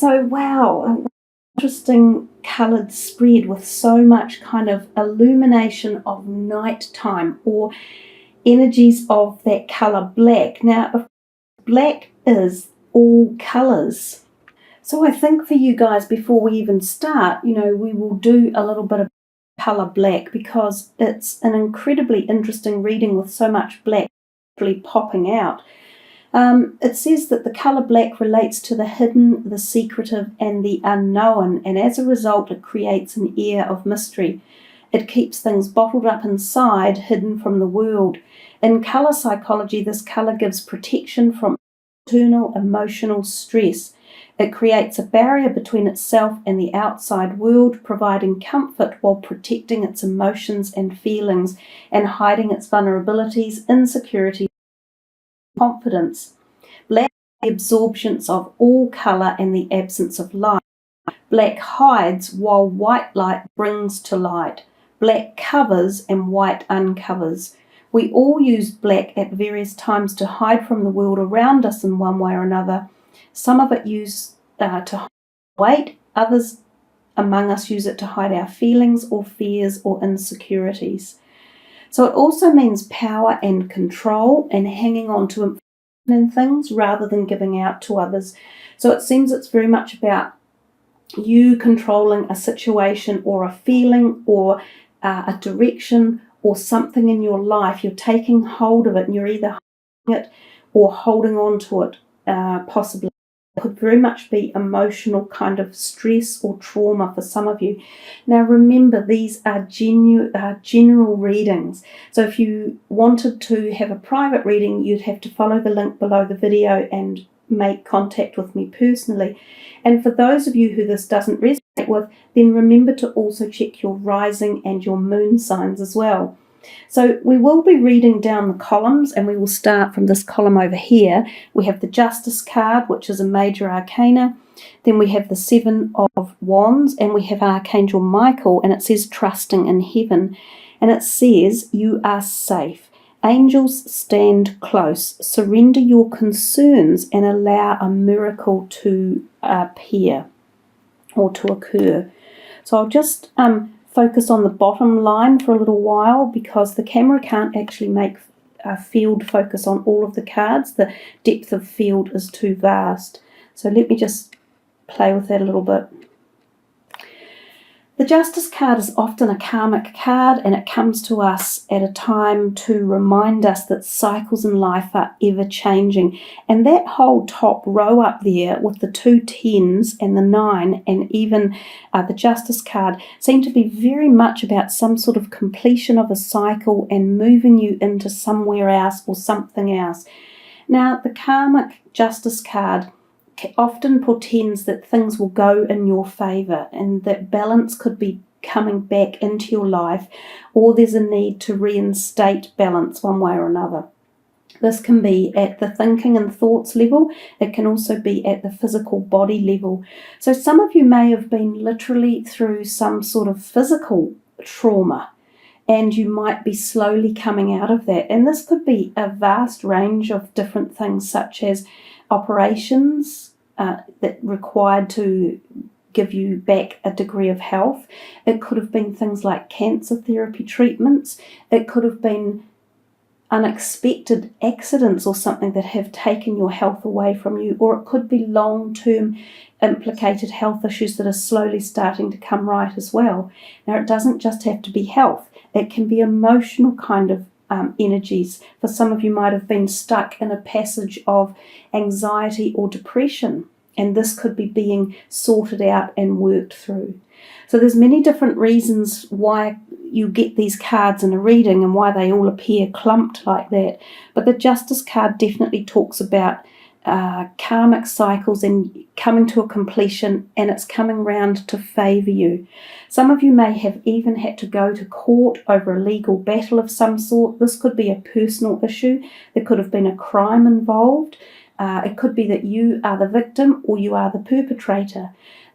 So, wow, interesting coloured spread with so much kind of illumination of nighttime or energies of that colour black. Now, black is all colours. So I think for you guys, before we even start, we will do a little bit of colour black because it's an incredibly interesting reading with so much black really popping out. It says that the colour black relates to the hidden, the secretive, and the unknown, and as a result, it creates an air of mystery. It keeps things bottled up inside, hidden from the world. In colour psychology, this colour gives protection from internal emotional stress. It creates a barrier between itself and the outside world, providing comfort while protecting its emotions and feelings and hiding its vulnerabilities, insecurities, confidence. Black is the absorption of all colour and the absence of light. Black hides while white light brings to light. Black covers and white uncovers. We all use black at various times to hide from the world around us in one way or another. Some of it use to hide weight, others among us use it to hide our feelings or fears or insecurities. So it also means power and control and hanging on to information and things rather than giving out to others. So it seems it's very much about you controlling a situation or a feeling or a direction or something in your life. You're taking hold of it and you're either holding it or holding on to it, possibly. It could very much be emotional kind of stress or trauma for some of you. Now remember, these are general readings. So if you wanted to have a private reading, you'd have to follow the link below the video and make contact with me personally. And for those of you who this doesn't resonate with, then remember to also check your rising and your moon signs as well. So we will be reading down the columns, and we will start from this column over here. We have the Justice card, which is a major arcana. Then we have the Seven of Wands, and we have Archangel Michael, and it says trusting in heaven. And it says you are safe. Angels stand close. Surrender your concerns and allow a miracle to appear or to occur. So I'll just focus on the bottom line for a little while because the camera can't actually make a field focus on all of the cards. The depth of field is too vast. So let me just play with that a little bit. The Justice card is often a karmic card, and it comes to us at a time to remind us that cycles in life are ever changing. And that whole top row up there with the 2 10s and the 9 and even the Justice card seem to be very much about some sort of completion of a cycle and moving you into somewhere else or something else. Now, the karmic Justice card often portends that things will go in your favour and that balance could be coming back into your life, or there's a need to reinstate balance one way or another. This can be at the thinking and thoughts level. It can also be at the physical body level. So some of you may have been literally through some sort of physical trauma, and you might be slowly coming out of that. And this could be a vast range of different things, such as operations that required to give you back a degree of health. It could have been things like cancer therapy treatments. It could have been unexpected accidents or something that have taken your health away from you, or it could be long-term implicated health issues that are slowly starting to come right as well. Now, it doesn't just have to be health. It can be emotional kind of energies. For some of you might have been stuck in a passage of anxiety or depression, and this could be being sorted out and worked through. So there's many different reasons why you get these cards in a reading and why they all appear clumped like that. But the Justice card definitely talks about karmic cycles and coming to a completion, and it's coming round to favour you. Some of you may have even had to go to court over a legal battle of some sort. This could be a personal issue. There could have been a crime involved. It could be that you are the victim or you are the perpetrator.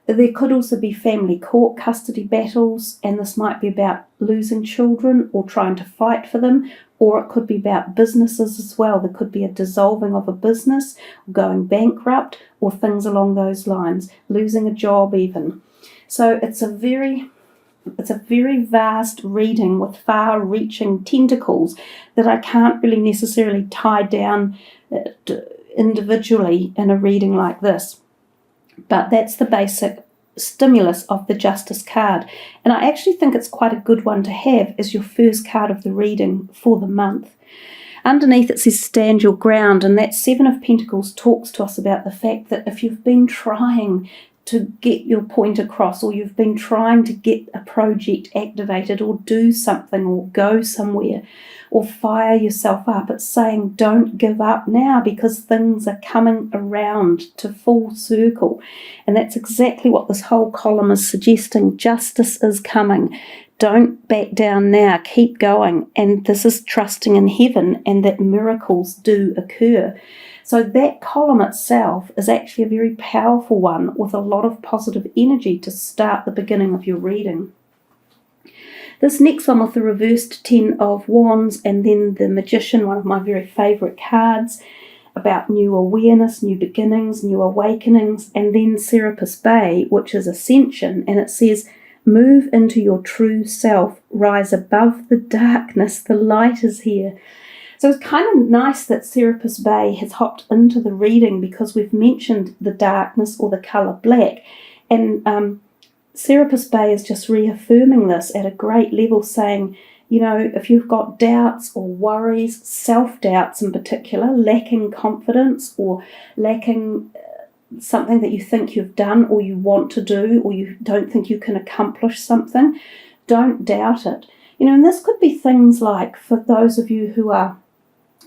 There could also be family court custody battles, and this might be about losing children or trying to fight for them, or it could be about businesses as well. There could be a dissolving of a business, going bankrupt, or things along those lines, losing a job even. So it's a very vast reading with far-reaching tentacles that I can't really necessarily tie down individually in a reading like this. But that's the basic stimulus of the Justice card. And I actually think it's quite a good one to have as your first card of the reading for the month. Underneath it says stand your ground, and that Seven of Pentacles talks to us about the fact that if you've been trying to get your point across, or you've been trying to get a project activated, or do something, or go somewhere, or fire yourself up, it's saying don't give up now, because things are coming around to full circle. And that's exactly what this whole column is suggesting. Justice is coming. Don't back down now. Keep going. And this is trusting in heaven and that miracles do occur. So that column itself is actually a very powerful one with a lot of positive energy to start the beginning of your reading. This next one with the reversed Ten of Wands and then the Magician, one of my very favourite cards, about new awareness, new beginnings, new awakenings, and then Serapis Bay, which is Ascension, and it says, move into your true self, rise above the darkness, the light is here. So it's kind of nice that Serapis Bay has hopped into the reading, because we've mentioned the darkness or the colour black, and Serapis Bay is just reaffirming this at a great level, saying, you know, if you've got doubts or worries, self-doubts in particular, lacking confidence or lacking something that you think you've done or you want to do, or you don't think you can accomplish something, don't doubt it. You know, and this could be things like, for those of you who are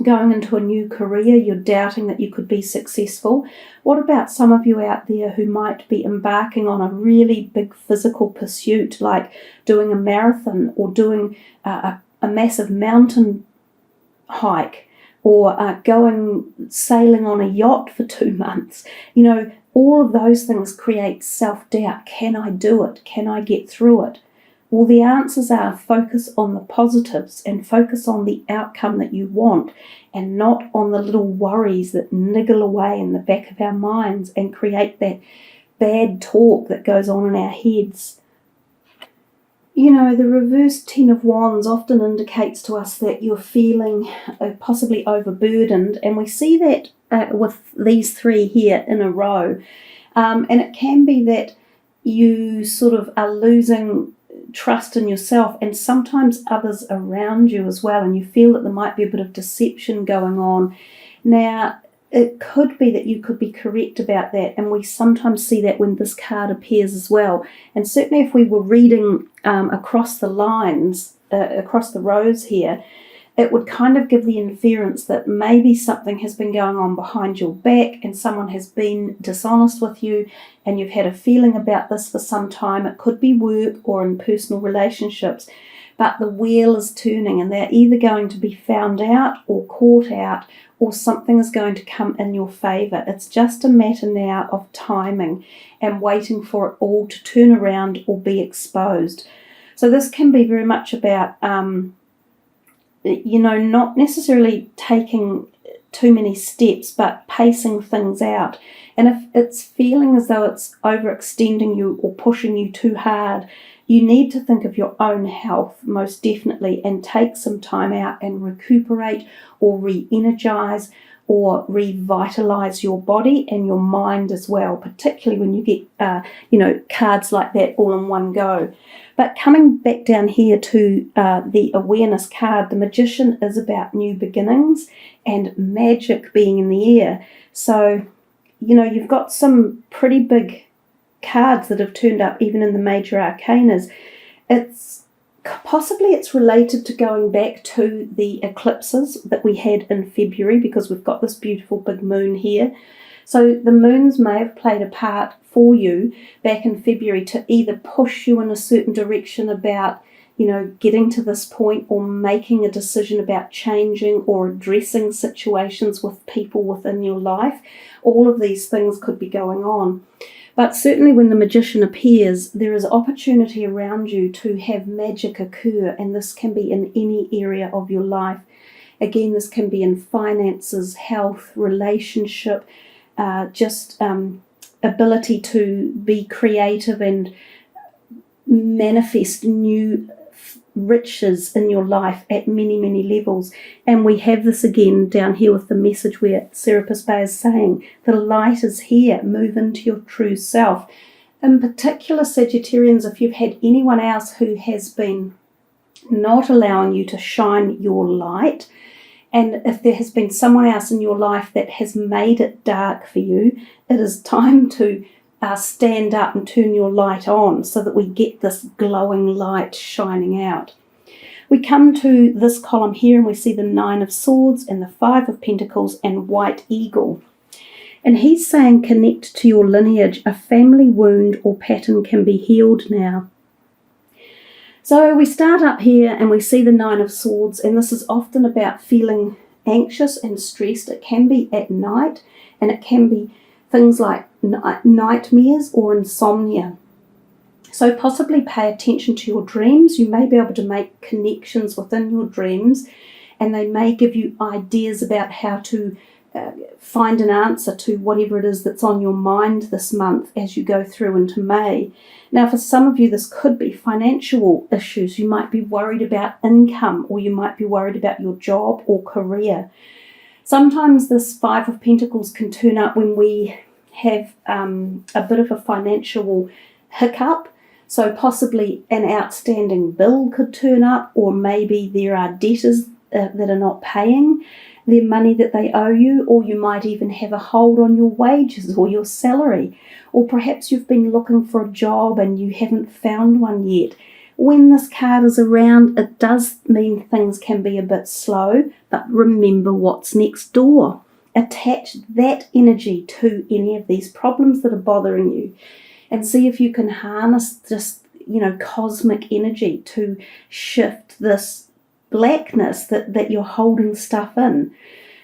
going into a new career, you're doubting that you could be successful. What about some of you out there who might be embarking on a really big physical pursuit, like doing a marathon or doing a massive mountain hike, or going sailing on a yacht for 2 months? You know, all of those things create self-doubt. Can I do it? Can I get through it? Well, the answers are focus on the positives and focus on the outcome that you want, and not on the little worries that niggle away in the back of our minds and create that bad talk that goes on in our heads. You know, the reverse Ten of Wands often indicates to us that you're feeling possibly overburdened, and we see that with these three here in a row. And it can be that you sort of are losing trust in yourself and sometimes others around you as well, and you feel that there might be a bit of deception going on. Now, it could be that you could be correct about that, and we sometimes see that when this card appears as well. And certainly if we were reading across the lines, across the rows here, it would kind of give the inference that maybe something has been going on behind your back and someone has been dishonest with you, and you've had a feeling about this for some time. It could be work or in personal relationships, but the wheel is turning, and they're either going to be found out or caught out, or something is going to come in your favour. It's just a matter now of timing and waiting for it all to turn around or be exposed. So this can be very much about you know, not necessarily taking too many steps, but pacing things out. And if it's feeling as though it's overextending you or pushing you too hard, you need to think of your own health most definitely, and take some time out and recuperate or re-energize or revitalize your body and your mind as well, particularly when you get you know, cards like that all in one go. But coming back down here to the awareness card, the Magician is about new beginnings and magic being in the air. So, you know, you've got some pretty big cards that have turned up even in the major arcanas. It's related to going back to the eclipses that we had in February, because we've got this beautiful big moon here. So the moons may have played a part for you back in February to either push you in a certain direction about, you know, getting to this point, or making a decision about changing or addressing situations with people within your life. All of these things could be going on. But certainly when the magician appears, there is opportunity around you to have magic occur, and this can be in any area of your life. Again, this can be in finances, health, relationship, just ability to be creative and manifest new riches in your life at many, many levels. And we have this again down here with the message where Serapis Bey is saying, the light is here, move into your true self. In particular, Sagittarians, if you've had anyone else who has been not allowing you to shine your light, and if there has been someone else in your life that has made it dark for you, it is time to stand up and turn your light on so that we get this glowing light shining out. We come to this column here and we see the 9 of Swords and the 5 of Pentacles and White Eagle. And he's saying connect to your lineage. A family wound or pattern can be healed now. So we start up here and we see the 9 of Swords, and this is often about feeling anxious and stressed. It can be at night, and it can be things like nightmares or insomnia. So possibly pay attention to your dreams. You may be able to make connections within your dreams, and they may give you ideas about how to find an answer to whatever it is that's on your mind this month as you go through into May. Now, for some of you, this could be financial issues. You might be worried about income, or you might be worried about your job or career. Sometimes this 5 of Pentacles can turn up when we have a bit of a financial hiccup. So possibly an outstanding bill could turn up, or maybe there are debtors that are not paying their money that they owe you, or you might even have a hold on your wages or your salary, or perhaps you've been looking for a job and you haven't found one yet. When this card is around, it does mean things can be a bit slow, but remember what's next door. Attach that energy to any of these problems that are bothering you and see if you can harness this, cosmic energy to shift this blackness that you're holding stuff in.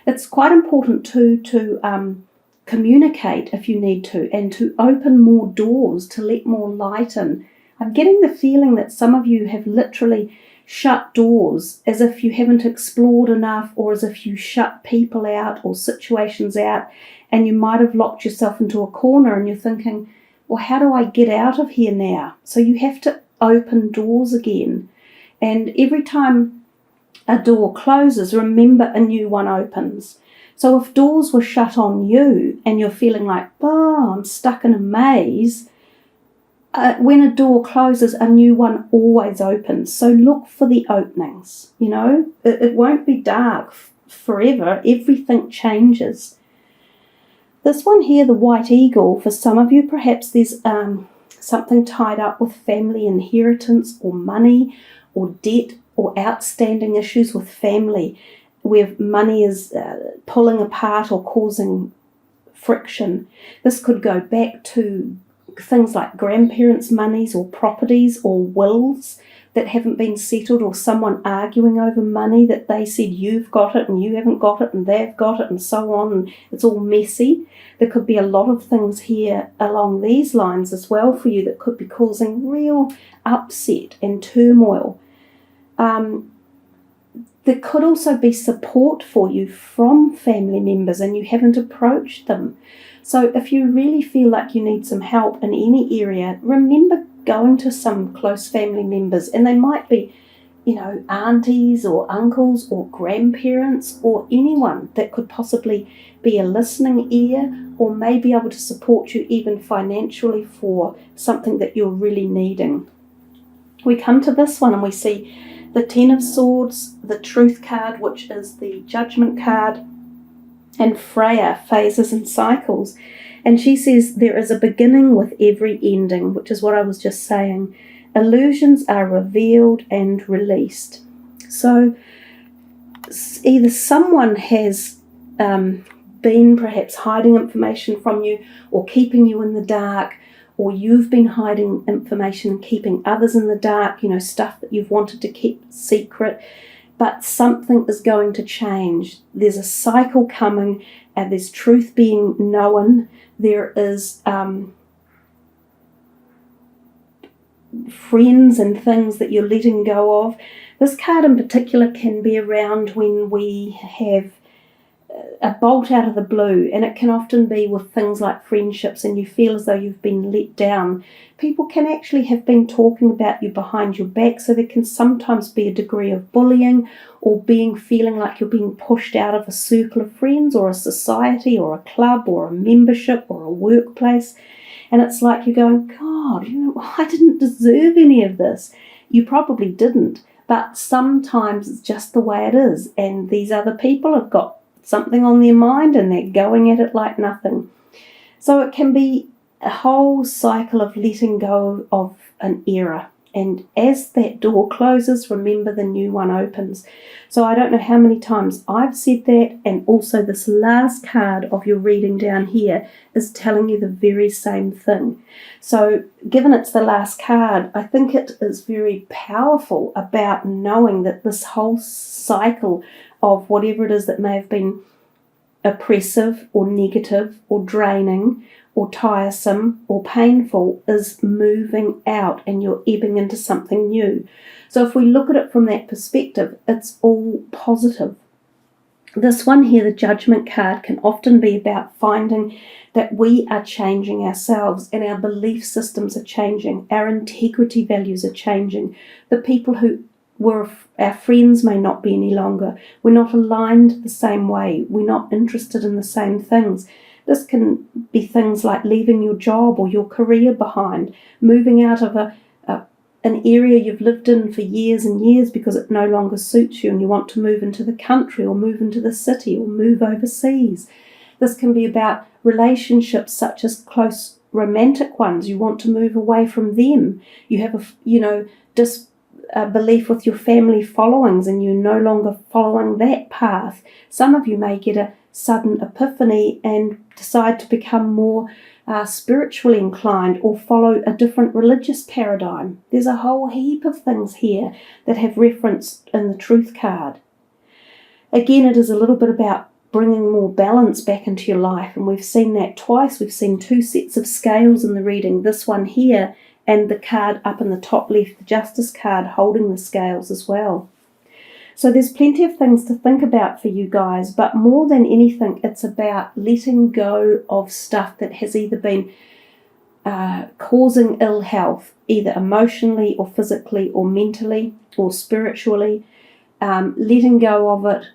It's quite important to communicate if you need to, and to open more doors to let more light in. I'm getting the feeling that some of you have literally shut doors as if you haven't explored enough, or as if you shut people out or situations out, and you might have locked yourself into a corner and you're thinking, well, how do I get out of here now? So you have to open doors again. And every time a door closes, remember a new one opens. So if doors were shut on you and you're feeling like, I'm stuck in a maze, when a door closes, a new one always opens. So look for the openings. It won't be dark forever. Everything changes. This one here, the White Eagle, for some of you, perhaps there's something tied up with family inheritance or money or debt, or outstanding issues with family where money is pulling apart or causing friction. This could go back to things like grandparents' monies or properties or wills that haven't been settled, or someone arguing over money that they said you've got it and you haven't got it and they've got it and so on, and it's all messy. There could be a lot of things here along these lines as well for you that could be causing real upset and turmoil. There could also be support for you from family members and you haven't approached them. So if you really feel like you need some help in any area, remember going to some close family members, and they might be, aunties or uncles or grandparents or anyone that could possibly be a listening ear, or may be able to support you even financially for something that you're really needing. We come to this one and we see the 10 of Swords, the Truth card, which is the Judgment card, and Freya, phases and cycles. And she says there is a beginning with every ending, which is what I was just saying. Illusions are revealed and released. So either someone has been perhaps hiding information from you or keeping you in the dark, or you've been hiding information and keeping others in the dark, stuff that you've wanted to keep secret, but something is going to change. There's a cycle coming, and there's truth being known. There is friends and things that you're letting go of. This card in particular can be around when we have a bolt out of the blue, and it can often be with things like friendships, and you feel as though you've been let down. People can actually have been talking about you behind your back, so there can sometimes be a degree of bullying or feeling like you're being pushed out of a circle of friends or a society or a club or a membership or a workplace, and it's like you're going, God, I didn't deserve any of this. You probably didn't, but sometimes it's just the way it is, and these other people have got something on their mind and they're going at it like nothing. So it can be a whole cycle of letting go of an era, and as that door closes, remember the new one opens. So I don't know how many times I've said that, and also this last card of your reading down here is telling you the very same thing. So given it's the last card, I think it is very powerful about knowing that this whole cycle of whatever it is that may have been oppressive or negative or draining or tiresome or painful is moving out, and you're ebbing into something new. So if we look at it from that perspective, it's all positive. This one here, the Judgment card, can often be about finding that we are changing ourselves and our belief systems are changing, our integrity values are changing. The people who were our friends may not be any longer. We're not aligned the same way. We're not interested in the same things. This can be things like leaving your job or your career behind, moving out of an area you've lived in for years and years because it no longer suits you and you want to move into the country or move into the city or move overseas. This can be about relationships such as close romantic ones. You want to move away from them. You have a belief with your family followings and you're no longer following that path. Some of you may get a sudden epiphany and decide to become more spiritually inclined or follow a different religious paradigm. There's a whole heap of things here that have reference in the Truth card. Again, it is a little bit about bringing more balance back into your life, and we've seen that twice. We've seen two sets of scales in the reading, this one here and the card up in the top left, the Justice card, holding the scales as well. So there's plenty of things to think about for you guys, but more than anything, it's about letting go of stuff that has either been causing ill health, either emotionally or physically or mentally or spiritually, letting go of it,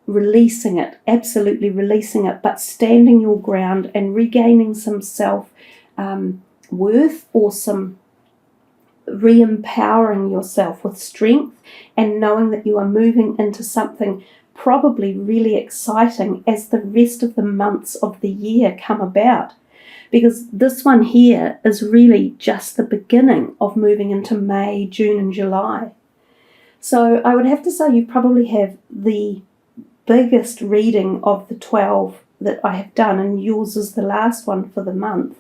releasing it, absolutely releasing it, but standing your ground and regaining some self-worth or some re-empowering yourself with strength and knowing that you are moving into something probably really exciting as the rest of the months of the year come about, because this one here is really just the beginning of moving into May, June and July. So I would have to say you probably have the biggest reading of the 12 that I have done, and yours is the last one for the month.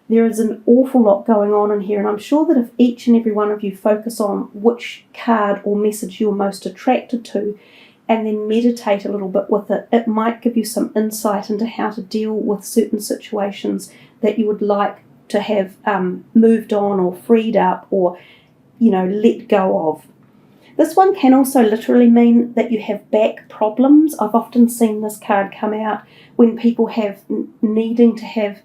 There is an awful lot going on in here, and I'm sure that if each and every one of you focus on which card or message you're most attracted to and then meditate a little bit with it, it might give you some insight into how to deal with certain situations that you would like to have moved on or freed up or, let go of. This one can also literally mean that you have back problems. I've often seen this card come out when people have needing to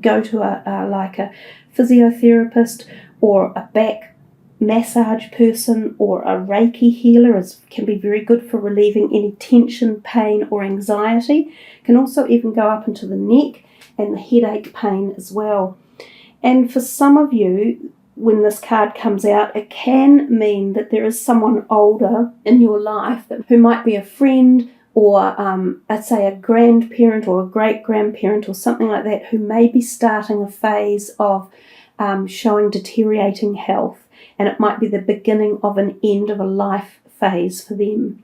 go to a physiotherapist or a back massage person or a Reiki healer. Can be very good for relieving any tension, pain or anxiety. Can also even go up into the neck and the headache pain as well. And for some of you, when this card comes out, it can mean that there is someone older in your life who might be a friend or I'd say a grandparent or a great-grandparent or something like that, who may be starting a phase of showing deteriorating health, and it might be the beginning of an end of a life phase for them.